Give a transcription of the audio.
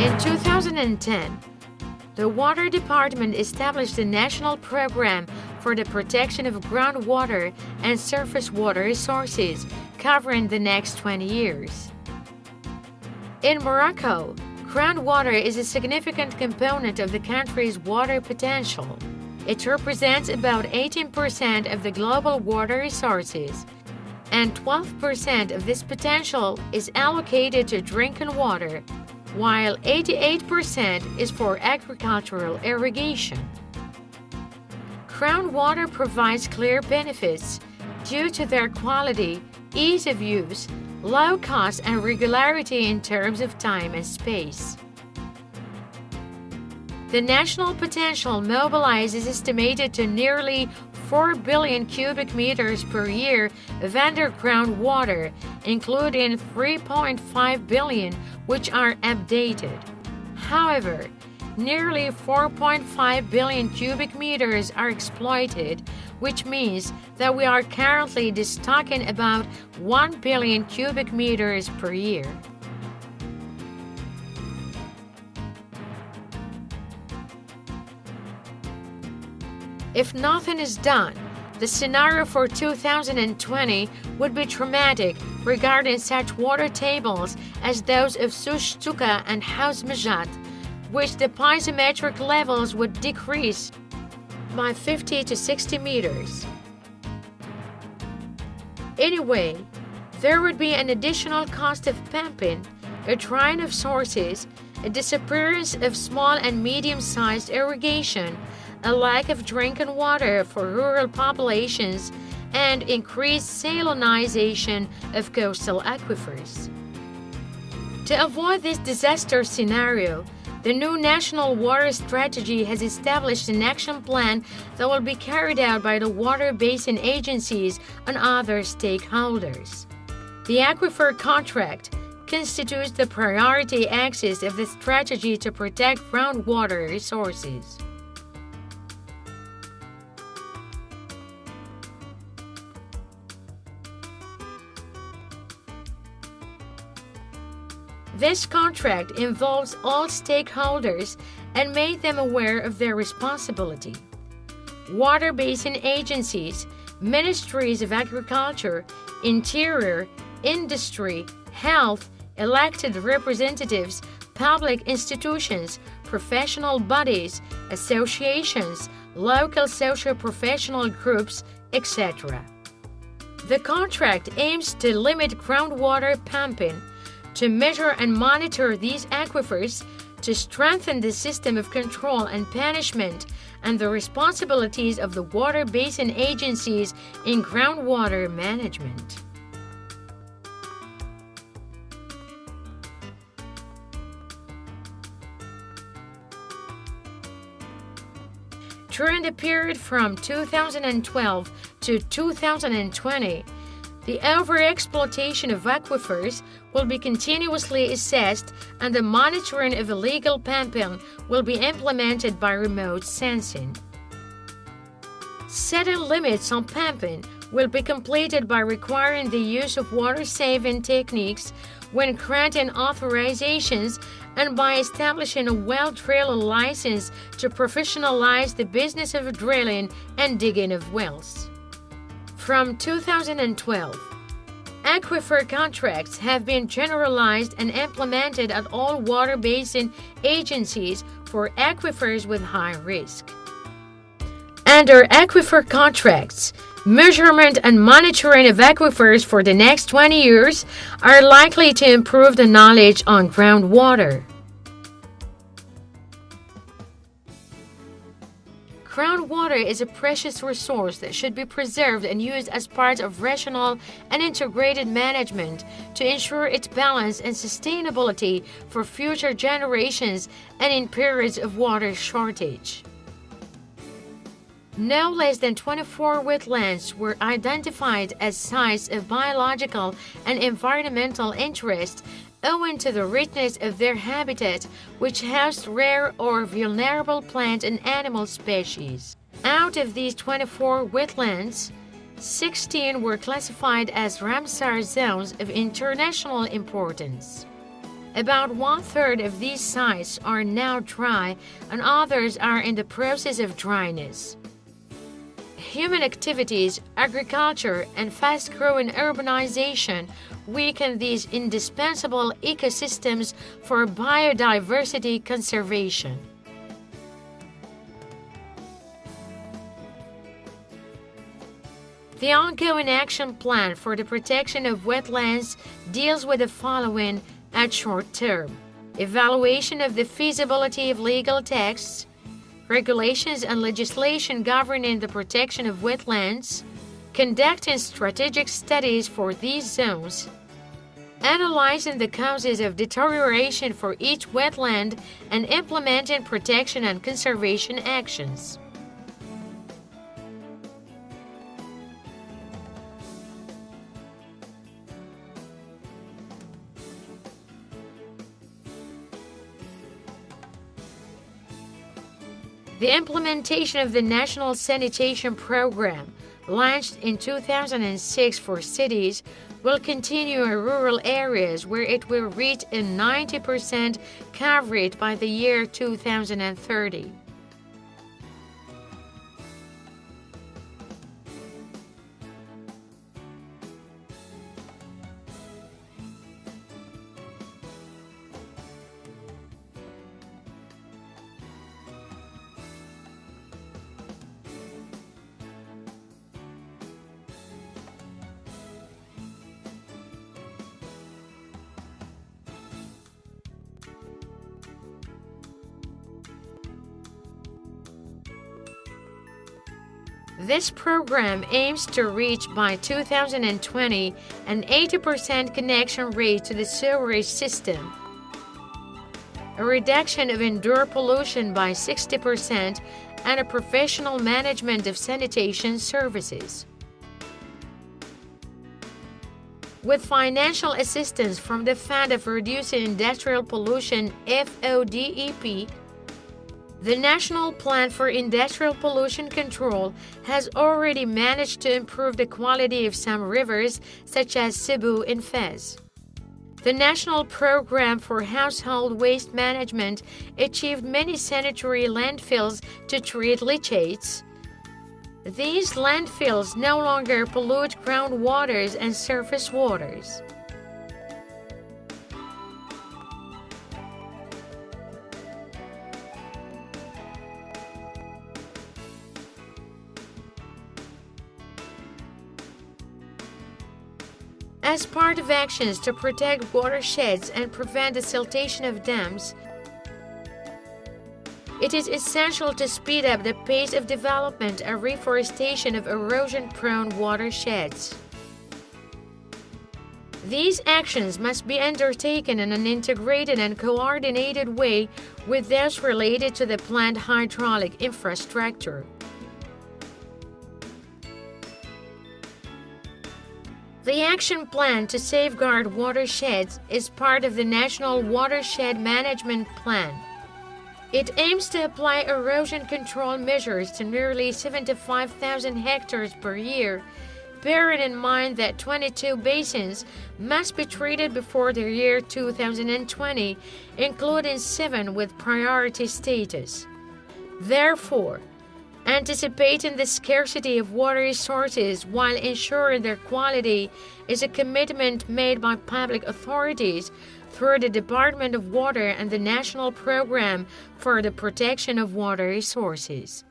In 2010, the Water Department established a national program for the protection of groundwater and surface water resources, covering the next 20 years. In Morocco, groundwater is a significant component of the country's water potential. It represents about 18% of the global water resources, and 12% of this potential is allocated to drinking water, while 88% is for agricultural irrigation. Groundwater provides clear benefits due to their quality, ease of use, low cost, and regularity in terms of time and space. The national potential mobilized is estimated to nearly 4 billion cubic meters per year of underground water, including 3.5 billion which are updated. However, nearly 4.5 billion cubic meters are exploited, which means that we are currently destocking about 1 billion cubic meters per year. If nothing is done, the scenario for 2020 would be dramatic regarding such water tables as those of Sushtuka and Hausmejat, which the piezometric levels would decrease by 50 to 60 meters. Anyway, there would be an additional cost of pumping, a drying of sources, a disappearance of small and medium-sized irrigation, a lack of drinking water for rural populations, and increased salinization of coastal aquifers. To avoid this disaster scenario, the new National Water Strategy has established an action plan that will be carried out by the water basin agencies and other stakeholders. The Aquifer Contract constitutes the priority axis of the strategy to protect groundwater resources. This contract involves all stakeholders and made them aware of their responsibility. Water basin agencies, ministries of agriculture, interior, industry, health, elected representatives, public institutions, professional bodies, associations, local socio-professional groups, etc. The contract aims to limit groundwater pumping, to measure and monitor these aquifers, to strengthen the system of control and punishment, and the responsibilities of the water basin agencies in groundwater management. During the period from 2012 to 2020, the overexploitation of aquifers will be continuously assessed, and the monitoring of illegal pumping will be implemented by remote sensing. Setting limits on pumping will be completed by requiring the use of water-saving techniques when granting authorizations and by establishing a well drill license to professionalize the business of drilling and digging of wells. From 2012, aquifer contracts have been generalized and implemented at all water basin agencies for aquifers with high risk. Under aquifer contracts, measurement and monitoring of aquifers for the next 20 years are likely to improve the knowledge on groundwater. Groundwater is a precious resource that should be preserved and used as part of rational and integrated management to ensure its balance and sustainability for future generations and in periods of water shortage. No less than 24 wetlands were identified as sites of biological and environmental interest owing to the richness of their habitat, which housed rare or vulnerable plant and animal species. Out of these 24 wetlands, 16 were classified as Ramsar zones of international importance. About 1/3 of these sites are now dry and others are in the process of dryness. Human activities, agriculture, and fast-growing urbanization weaken these indispensable ecosystems for biodiversity conservation. The ongoing action plan for the protection of wetlands deals with the following at short term: evaluation of the feasibility of legal texts, regulations and legislation governing the protection of wetlands, conducting strategic studies for these zones, analyzing the causes of deterioration for each wetland, and implementing protection and conservation actions. The implementation of the National Sanitation Program, launched in 2006 for cities, will continue in rural areas where it will reach a 90% coverage by the year 2030. This program aims to reach by 2020 an 80% connection rate to the sewerage system, a reduction of indoor pollution by 60%, and a professional management of sanitation services. With financial assistance from the Fund of Reducing Industrial Pollution (FODEP), the National Plan for Industrial Pollution Control has already managed to improve the quality of some rivers, such as Cebu in Fez. The National Program for Household Waste Management achieved many sanitary landfills to treat leachates. These landfills no longer pollute groundwaters and surface waters. As part of actions to protect watersheds and prevent the siltation of dams, it is essential to speed up the pace of development and reforestation of erosion-prone watersheds. These actions must be undertaken in an integrated and coordinated way with those related to the planned hydraulic infrastructure. The action plan to safeguard watersheds is part of the National Watershed Management Plan. It aims to apply erosion control measures to nearly 75,000 hectares per year, bearing in mind that 22 basins must be treated before the year 2020, including 7 with priority status. Therefore, anticipating the scarcity of water resources while ensuring their quality is a commitment made by public authorities through the Department of Water and the National Program for the Protection of Water Resources.